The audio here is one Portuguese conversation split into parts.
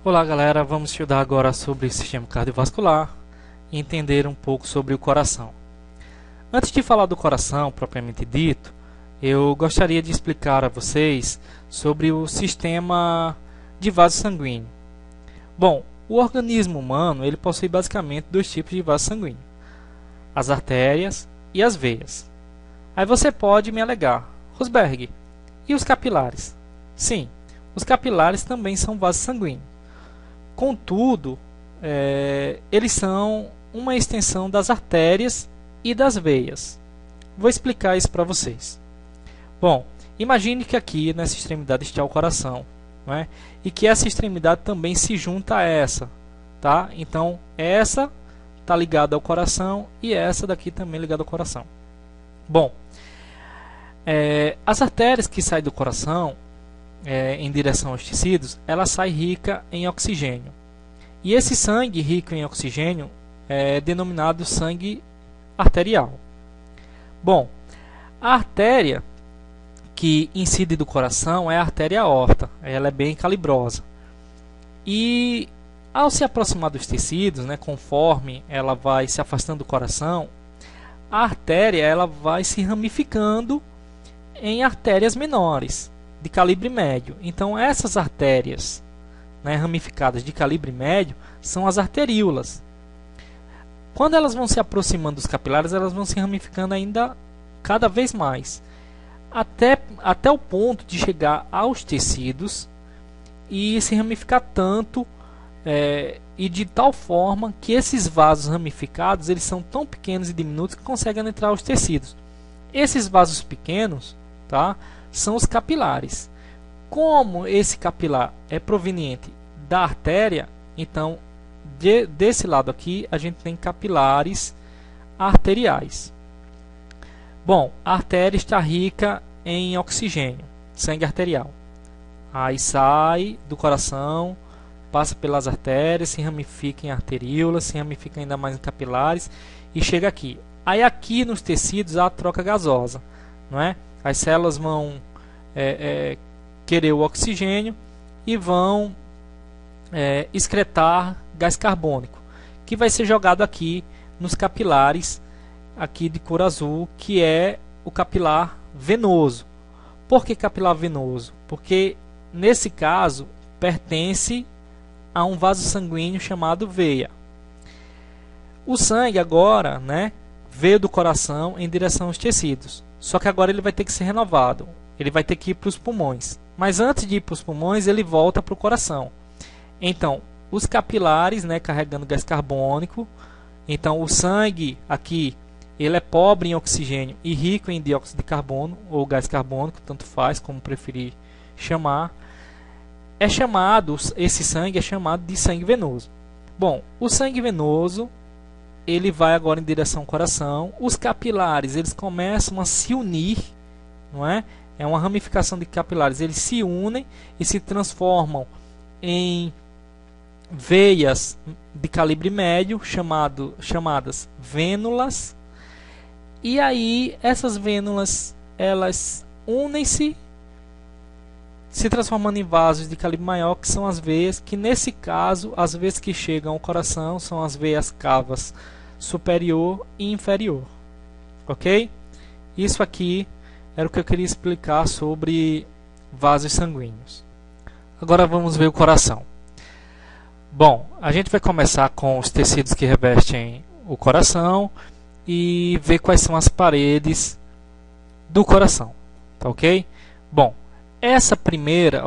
Olá galera, vamos estudar agora sobre o sistema cardiovascular e entender um pouco sobre o coração. Antes de falar do coração propriamente dito, eu gostaria de explicar a vocês sobre o sistema de vaso sanguíneo. Bom, o organismo humano ele possui basicamente dois tipos de vaso sanguíneo, as artérias e as veias. Aí você pode me alegar, Rosberg, e os capilares? Sim, os capilares também são vasos sanguíneos. Contudo, eles são uma extensão das artérias e das veias. Vou explicar isso para vocês. Bom, imagine que aqui nessa extremidade está o coração, não é? E que essa extremidade também se junta a essa, tá? Então, essa está ligada ao coração e essa daqui também ligada ao coração. Bom, as artérias que saem do coração em direção aos tecidos, ela sai rica em oxigênio. E esse sangue rico em oxigênio é denominado sangue arterial. Bom, a artéria que incide do coração é a artéria aorta. Ela é bem calibrosa. E ao se aproximar dos tecidos, conforme ela vai se afastando do coração, a artéria ela vai se ramificando em artérias menores, de calibre médio. Então essas artérias ramificadas de calibre médio são as arteríolas. Quando elas vão se aproximando dos capilares, elas vão se ramificando ainda cada vez mais, até o ponto de chegar aos tecidos e se ramificar tanto e de tal forma que esses vasos ramificados eles são tão pequenos e diminutos que conseguem entrar aos tecidos. Esses vasos pequenos, tá, são os capilares. Como esse capilar é proveniente da artéria, então desse lado aqui a gente tem capilares arteriais. Bom, a artéria está rica em oxigênio, sangue arterial. Aí sai do coração, passa pelas artérias, se ramifica em arteríolas, se ramifica ainda mais em capilares e chega aqui. Aí aqui nos tecidos há a troca gasosa, não é? As células vão querer o oxigênio e vão excretar gás carbônico, que vai ser jogado aqui nos capilares aqui de cor azul, que é o capilar venoso. Por que capilar venoso? Porque nesse caso pertence a um vaso sanguíneo chamado veia. O sangue agora, veio do coração em direção aos tecidos. Só que agora ele vai ter que ser renovado. Ele vai ter que ir para os pulmões. Mas antes de ir para os pulmões, ele volta para o coração. Então, os capilares, carregando gás carbônico. Então, o sangue aqui, ele é pobre em oxigênio e rico em dióxido de carbono, ou gás carbônico, tanto faz, como preferir chamar. Esse sangue é chamado de sangue venoso. Bom, o sangue venoso, ele vai agora em direção ao coração. Os capilares, eles começam a se unir, não é? É uma ramificação de capilares. Eles se unem e se transformam em veias de calibre médio, chamadas vênulas. E aí essas vênulas, elas unem-se, se transformando em vasos de calibre maior, que são as veias, que nesse caso, as veias que chegam ao coração são as veias cavas superior e inferior. Ok? Isso aqui era o que eu queria explicar sobre vasos sanguíneos. Agora vamos ver o coração. Bom, a gente vai começar com os tecidos que revestem o coração e ver quais são as paredes do coração. Tá ok? Bom, essa primeira,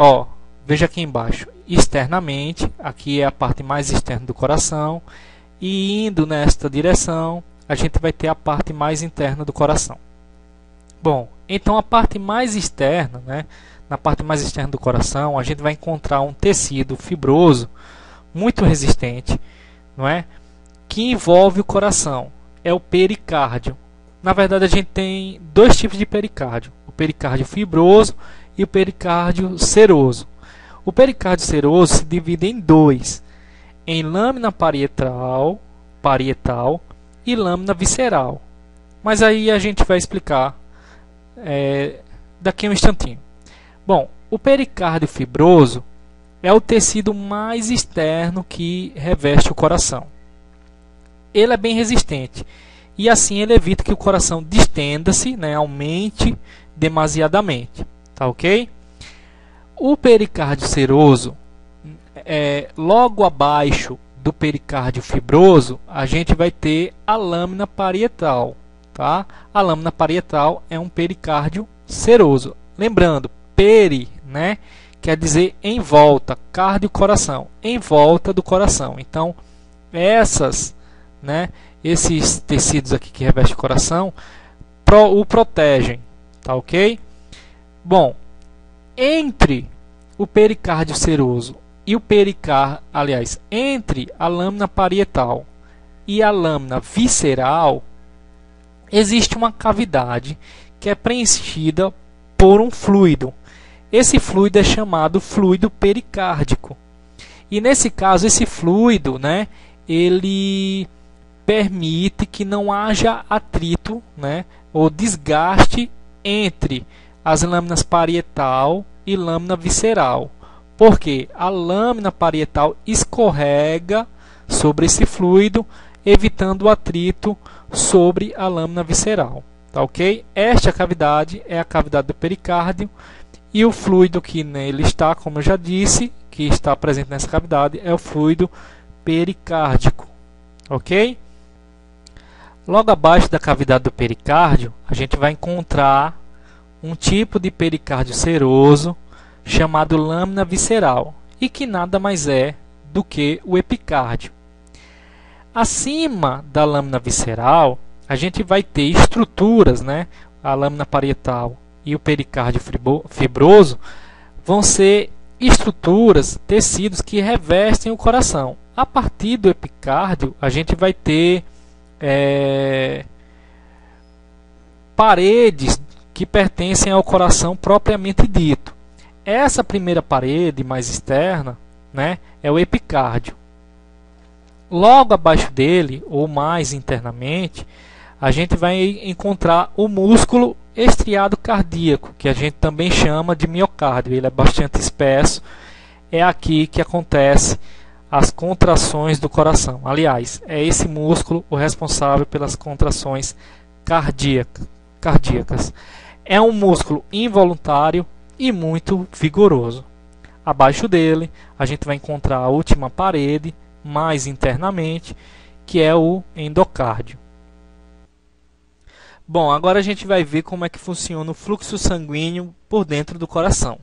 veja aqui embaixo, externamente, aqui é a parte mais externa do coração, e indo nesta direção, a gente vai ter a parte mais interna do coração. Bom, então a parte mais externa, na parte mais externa do coração, a gente vai encontrar um tecido fibroso, muito resistente, não é? Que envolve o coração, é o pericárdio. Na verdade, a gente tem dois tipos de pericárdio, o pericárdio fibroso e o pericárdio seroso. O pericárdio seroso se divide em dois, em lâmina parietal e lâmina visceral. Mas aí a gente vai explicar daqui a um instantinho. Bom, o pericárdio fibroso é o tecido mais externo que reveste o coração. Ele é bem resistente e assim ele evita que o coração distenda-se, né, aumente demasiadamente, tá ok? O pericárdio seroso, logo abaixo do pericárdio fibroso, a gente vai ter a lâmina parietal, tá? A lâmina parietal é um pericárdio seroso. Lembrando, peri, né, quer dizer em volta, cardio coração, em volta do coração. Então, esses tecidos aqui que revestem o coração o protegem, tá ok? Bom, entre o pericárdio seroso e o entre a lâmina parietal e a lâmina visceral, existe uma cavidade que é preenchida por um fluido. Esse fluido é chamado fluido pericárdico. E nesse caso, esse fluido, né, ele permite que não haja atrito, né, ou desgaste entre as lâminas parietal e lâmina visceral. Porque a lâmina parietal escorrega sobre esse fluido, evitando o atrito sobre a lâmina visceral. Tá ok? Esta cavidade é a cavidade do pericárdio e o fluido que nele está, como eu já disse, que está presente nessa cavidade, é o fluido pericárdico. Ok? Logo abaixo da cavidade do pericárdio, a gente vai encontrar um tipo de pericárdio seroso chamado lâmina visceral e que nada mais é do que o epicárdio. Acima da lâmina visceral, a gente vai ter estruturas, né? A lâmina parietal e o pericárdio fibroso vão ser estruturas, tecidos que revestem o coração. A partir do epicárdio, a gente vai ter paredes que pertencem ao coração propriamente dito. Essa primeira parede mais externa, né, é o epicárdio. Logo abaixo dele, ou mais internamente, a gente vai encontrar o músculo estriado cardíaco, que a gente também chama de miocárdio. Ele é bastante espesso. É aqui que acontece as contrações do coração. Aliás, é esse músculo o responsável pelas contrações cardíacas. É um músculo involuntário e muito vigoroso. Abaixo dele, a gente vai encontrar a última parede, mais internamente, que é o endocárdio. Bom, agora a gente vai ver como é que funciona o fluxo sanguíneo por dentro do coração.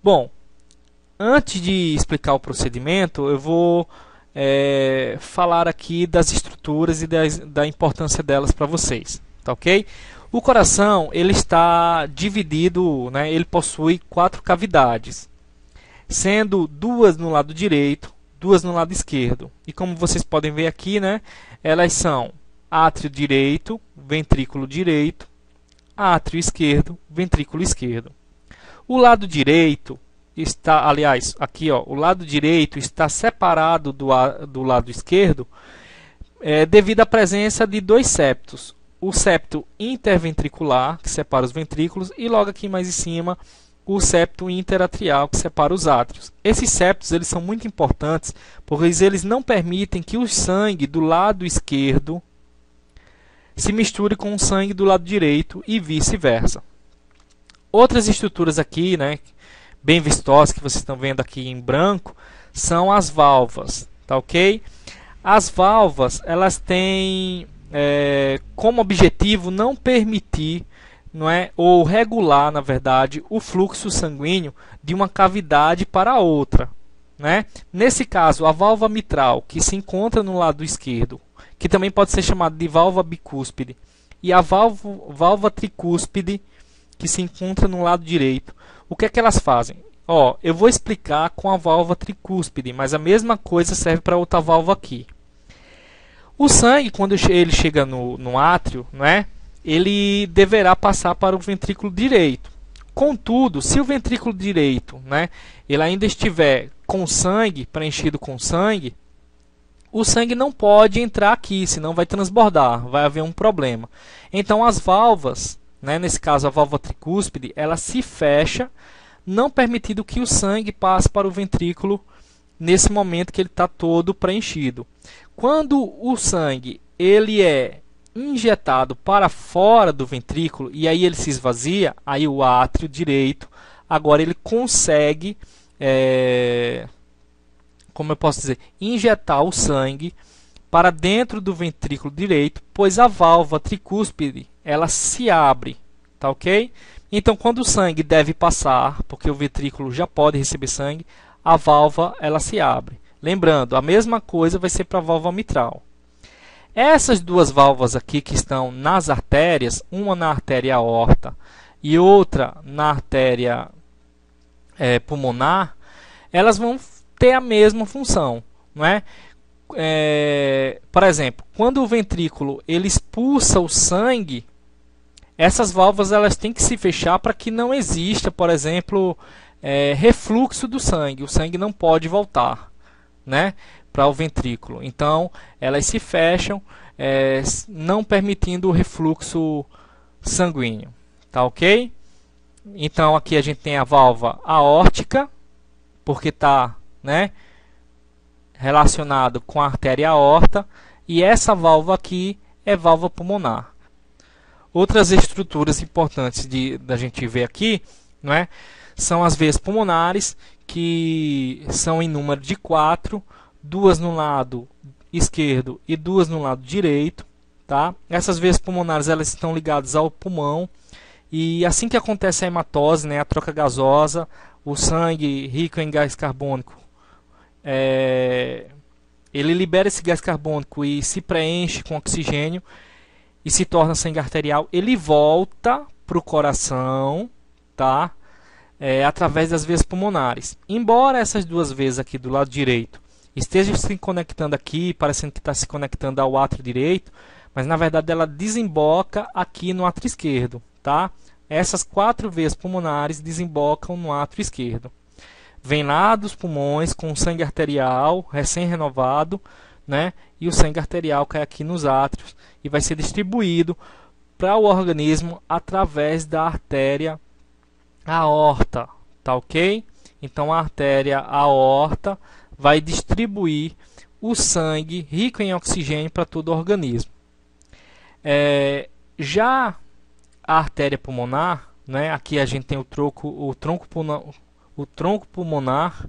Bom, antes de explicar o procedimento, eu vou falar aqui das estruturas e da importância delas para vocês, tá ok? O coração, ele está dividido, né, ele possui 4 cavidades, sendo 2 no lado direito, 2 no lado esquerdo. E como vocês podem ver aqui, né, elas são átrio direito, ventrículo direito, átrio esquerdo, ventrículo esquerdo. O lado direito está, aliás, aqui ó, o lado direito está separado do lado esquerdo devido à presença de 2 septos. O septo interventricular, que separa os ventrículos, e logo aqui mais em cima, o septo interatrial, que separa os átrios. Esses septos eles são muito importantes, pois eles não permitem que o sangue do lado esquerdo se misture com o sangue do lado direito e vice-versa. Outras estruturas aqui, né, bem vistosas, que vocês estão vendo aqui em branco, são as válvulas, tá ok? As válvulas, elas têm como objetivo não permitir, não é, ou regular, na verdade, o fluxo sanguíneo de uma cavidade para a outra, né? Nesse caso, a válvula mitral, que se encontra no lado esquerdo, que também pode ser chamada de válvula bicúspide, e a válvula tricúspide, que se encontra no lado direito. O que é que elas fazem? Ó, eu vou explicar com a válvula tricúspide, mas a mesma coisa serve para outra válvula aqui. O sangue, quando ele chega no átrio, né, ele deverá passar para o ventrículo direito. Contudo, se o ventrículo direito, né, ele ainda estiver com sangue, preenchido com sangue, o sangue não pode entrar aqui, senão vai transbordar, vai haver um problema. Então as válvulas, né, nesse caso a válvula tricúspide, ela se fecha não permitindo que o sangue passe para o ventrículo nesse momento que ele está todo preenchido. Quando o sangue ele é injetado para fora do ventrículo e aí ele se esvazia, aí o átrio direito agora ele consegue, como eu posso dizer, injetar o sangue para dentro do ventrículo direito, pois a válvula tricúspide ela se abre, tá ok? Então, quando o sangue deve passar, porque o ventrículo já pode receber sangue, a válvula ela se abre. Lembrando, a mesma coisa vai ser para a válvula mitral. Essas duas válvulas aqui que estão nas artérias, uma na artéria aorta e outra na artéria pulmonar, elas vão ter a mesma função, não é? Por exemplo, quando o ventrículo ele expulsa o sangue, essas válvulas elas têm que se fechar para que não exista, por exemplo, refluxo do sangue. O sangue não pode voltar, né, para o ventrículo. Então, elas se fecham, não permitindo o refluxo sanguíneo. Tá ok? Então, aqui a gente tem a válvula aórtica, porque está, né, relacionado com a artéria aorta, e essa válvula aqui é válvula pulmonar. Outras estruturas importantes da gente ver aqui, não é, são as veias pulmonares, que são em número de 4, 2 no lado esquerdo e 2 no lado direito. Tá? Essas veias pulmonares elas estão ligadas ao pulmão, e assim que acontece a hematose, né, a troca gasosa, o sangue rico em gás carbônico, ele libera esse gás carbônico e se preenche com oxigênio e se torna sangue arterial. Ele volta para o coração, tá? Através das veias pulmonares. Embora essas duas veias aqui do lado direito estejam se conectando aqui, parecendo que está se conectando ao átrio direito, mas na verdade ela desemboca aqui no átrio esquerdo, tá? Essas 4 veias pulmonares desembocam no átrio esquerdo. Vem lá dos pulmões com o sangue arterial recém-renovado, né? E o sangue arterial cai aqui nos átrios e vai ser distribuído para o organismo através da artéria aorta, tá ok? Então a artéria aorta vai distribuir o sangue rico em oxigênio para todo o organismo. Já a artéria pulmonar, né? Aqui a gente tem o tronco pulmonar,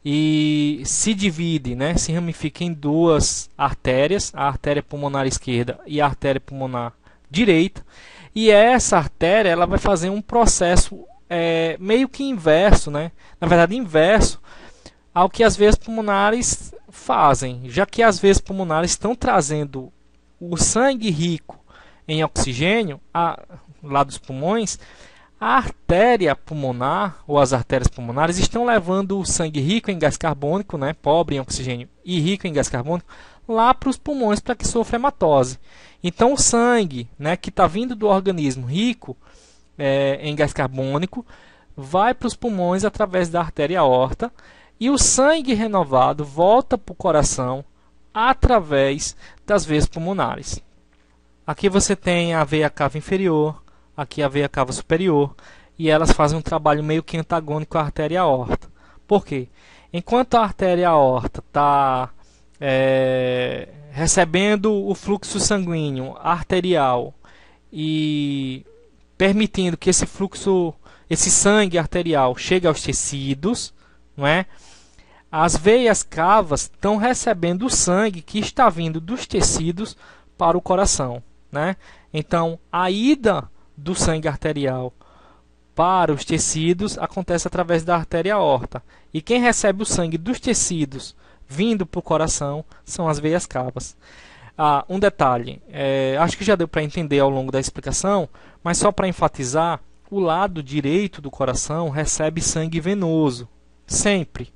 e se divide, né? Se ramifica em 2 artérias, a artéria pulmonar esquerda e a artéria pulmonar direita. E essa artéria ela vai fazer um processo meio que inverso, né? Na verdade inverso ao que as veias pulmonares fazem, já que as veias pulmonares estão trazendo o sangue rico em oxigênio lá dos pulmões. A artéria pulmonar, ou as artérias pulmonares, estão levando o sangue rico em gás carbônico, né, pobre em oxigênio e rico em gás carbônico, lá para os pulmões para que sofra hematose. Então o sangue, né, que está vindo do organismo rico em gás carbônico vai para os pulmões através da artéria aorta, e o sangue renovado volta para o coração através das veias pulmonares. Aqui você tem a veia cava inferior, aqui a veia cava superior, e elas fazem um trabalho meio que antagônico à artéria aorta. Por quê? Enquanto a artéria aorta está recebendo o fluxo sanguíneo arterial e permitindo que esse sangue arterial chegue aos tecidos, não é? As veias cavas estão recebendo o sangue que está vindo dos tecidos para o coração, né? Então, a ida do sangue arterial para os tecidos acontece através da artéria aorta. E quem recebe o sangue dos tecidos vindo para o coração são as veias cavas. Um detalhe, acho que já deu para entender ao longo da explicação, mas só para enfatizar, o lado direito do coração recebe sangue venoso, sempre.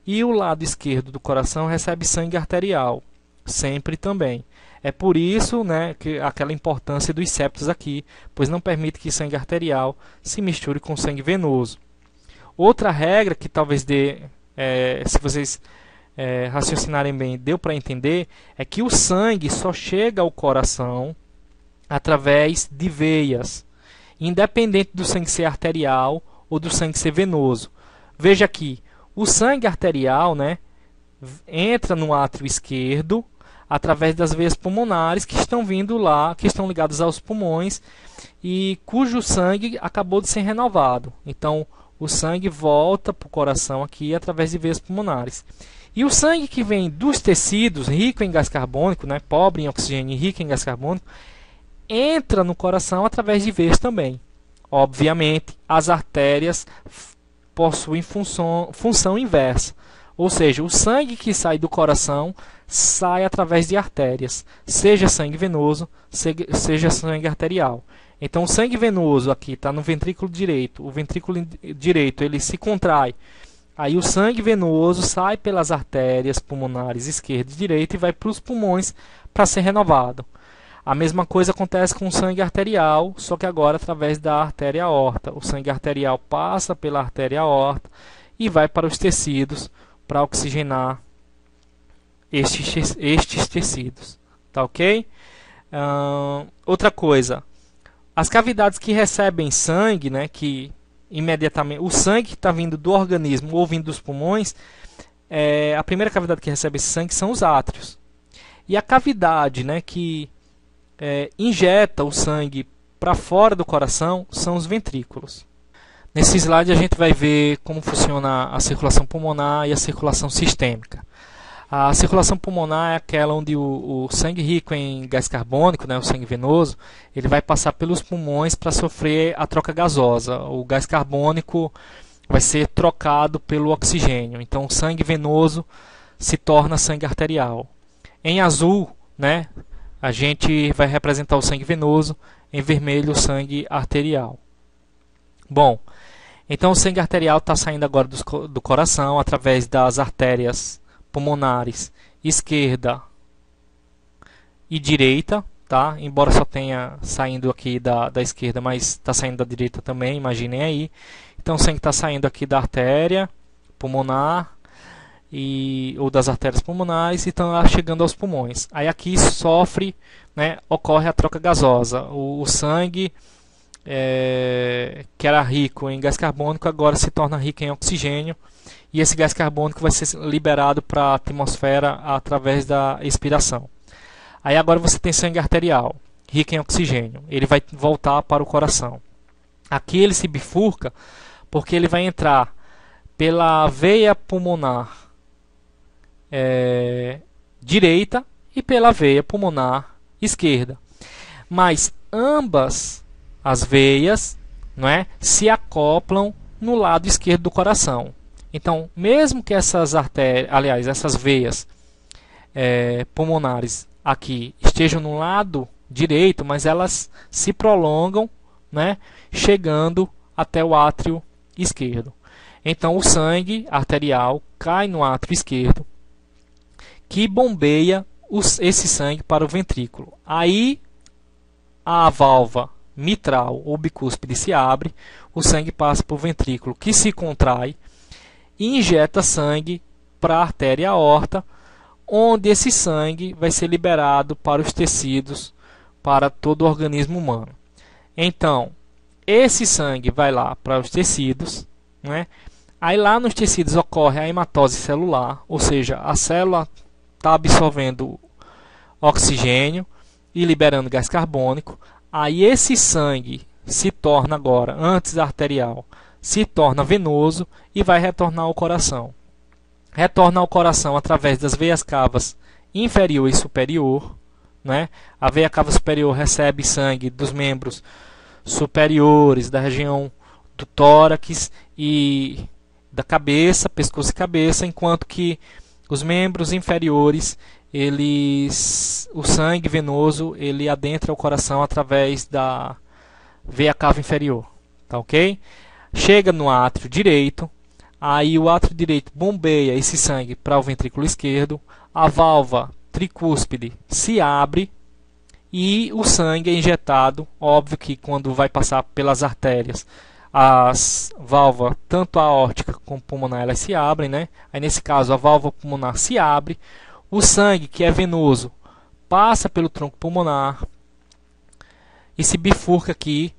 E o lado esquerdo do coração recebe sangue arterial, sempre também. É por isso, né, que aquela importância dos septos aqui, pois não permite que sangue arterial se misture com sangue venoso. Outra regra que talvez dê, se vocês raciocinarem bem, deu para entender, é que o sangue só chega ao coração através de veias, independente do sangue ser arterial ou do sangue ser venoso? Veja aqui, o sangue arterial, né, entra no átrio esquerdo através das veias pulmonares que estão vindo lá, que estão ligadas aos pulmões e cujo sangue acabou de ser renovado. Então, o sangue volta para o coração aqui através de veias pulmonares. E o sangue que vem dos tecidos, rico em gás carbônico, né, pobre em oxigênio e rico em gás carbônico, entra no coração através de veias também. Obviamente, as artérias possuem função inversa. Ou seja, o sangue que sai do coração sai através de artérias, seja sangue venoso, seja sangue arterial. Então, o sangue venoso aqui está no ventrículo direito. O ventrículo direito ele se contrai. Aí o sangue venoso sai pelas artérias pulmonares esquerda e direita e vai para os pulmões para ser renovado. A mesma coisa acontece com o sangue arterial, só que agora através da artéria aorta. O sangue arterial passa pela artéria aorta e vai para os tecidos para oxigenar estes tecidos. Tá ok? Outra coisa, as cavidades que recebem sangue, né, que imediatamente o sangue que está vindo do organismo ou vindo dos pulmões, a primeira cavidade que recebe esse sangue são os átrios. E a cavidade, né, que injeta o sangue para fora do coração são os ventrículos. Nesse slide a gente vai ver como funciona a circulação pulmonar e a circulação sistêmica. A circulação pulmonar é aquela onde o sangue rico em gás carbônico, né, o sangue venoso, ele vai passar pelos pulmões para sofrer a troca gasosa. O gás carbônico vai ser trocado pelo oxigênio. Então o sangue venoso se torna sangue arterial. Em azul, né, a gente vai representar o sangue venoso, em vermelho o sangue arterial. Bom, então o sangue arterial está saindo agora do coração através das artérias pulmonares esquerda e direita, tá? Embora só tenha saindo aqui da esquerda, mas está saindo da direita também, imaginem aí. Então o sangue está saindo aqui da artéria pulmonar ou das artérias pulmonares e está chegando aos pulmões. Aí aqui sofre, né, ocorre a troca gasosa. O sangue que era rico em gás carbônico agora se torna rico em oxigênio e esse gás carbônico vai ser liberado para a atmosfera através da expiração. Aí agora você tem sangue arterial rico em oxigênio, ele vai voltar para o coração. Aqui ele se bifurca porque ele vai entrar pela veia pulmonar direita e pela veia pulmonar esquerda, mas ambas as veias, não é, se acoplam no lado esquerdo do coração. Então, mesmo que essas artérias, aliás, essas veias pulmonares aqui estejam no lado direito, mas elas se prolongam, né, chegando até o átrio esquerdo. Então, o sangue arterial cai no átrio esquerdo, que bombeia esse sangue para o ventrículo. Aí, a válvula mitral ou bicúspide se abre, o sangue passa para o ventrículo, que se contrai e injeta sangue para a artéria aorta, onde esse sangue vai ser liberado para os tecidos, para todo o organismo humano. Então, esse sangue vai lá para os tecidos, né? Aí lá nos tecidos ocorre a hematose celular, ou seja, a célula está absorvendo oxigênio e liberando gás carbônico. Aí esse sangue se torna agora, antes arterial, se torna venoso e vai retornar ao coração. Retorna ao coração através das veias cavas inferior e superior, né? A veia cava superior recebe sangue dos membros superiores, da região do tórax e da cabeça, pescoço e cabeça, enquanto que os membros inferiores, o sangue venoso, ele adentra o coração através da veia cava inferior, tá ok? Chega no átrio direito, aí o átrio direito bombeia esse sangue para o ventrículo esquerdo, a válvula tricúspide se abre e o sangue é injetado. Óbvio que quando vai passar pelas artérias, as válvulas, tanto a aórtica como a pulmonar, elas se abrem, né? Aí nesse caso a válvula pulmonar se abre, o sangue que é venoso passa pelo tronco pulmonar e se bifurca aqui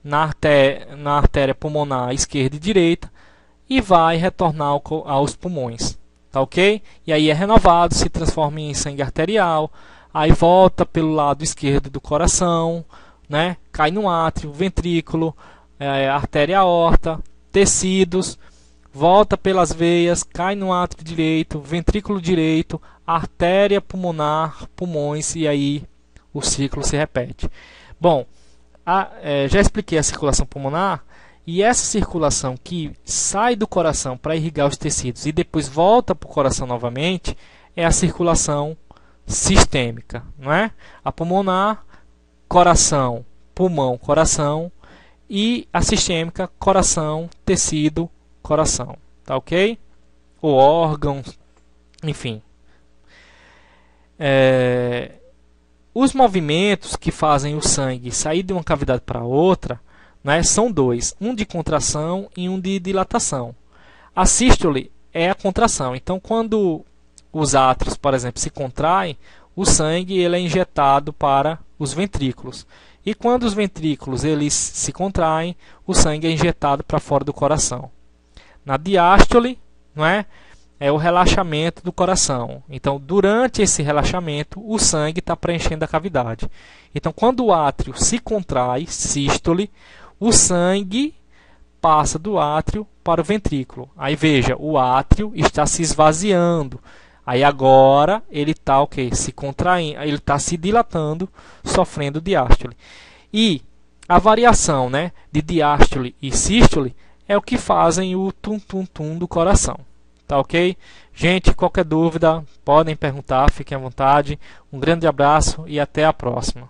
na artéria pulmonar esquerda e direita e vai retornar aos pulmões, tá ok? E aí é renovado, se transforma em sangue arterial, aí volta pelo lado esquerdo do coração, né? Cai no átrio, ventrículo, artéria aorta, tecidos, volta pelas veias, cai no átrio direito, ventrículo direito, artéria pulmonar, pulmões, e aí o ciclo se repete. Bom, já expliquei a circulação pulmonar, e essa circulação que sai do coração para irrigar os tecidos e depois volta para o coração novamente é a circulação sistêmica, não é? A pulmonar, coração, pulmão, coração, e a sistêmica, coração, tecido, coração, tá ok? Ou órgãos, enfim. Os movimentos que fazem o sangue sair de uma cavidade para outra, né, são dois, um de contração e um de dilatação. A sístole é a contração, então quando os átrios, por exemplo, se contraem, o sangue ele é injetado para os ventrículos. E quando os ventrículos eles se contraem, o sangue é injetado para fora do coração. Na diástole, não é o relaxamento do coração. Então, durante esse relaxamento, o sangue está preenchendo a cavidade. Então, quando o átrio se contrai, sístole, o sangue passa do átrio para o ventrículo. Aí veja, o átrio está se esvaziando. Aí agora ele está se contraindo, ele está se dilatando, sofrendo diástole. E a variação, né, de diástole e sístole é o que fazem o tum-tum-tum do coração. Tá ok? Gente, qualquer dúvida, podem perguntar, fiquem à vontade. Um grande abraço e até a próxima.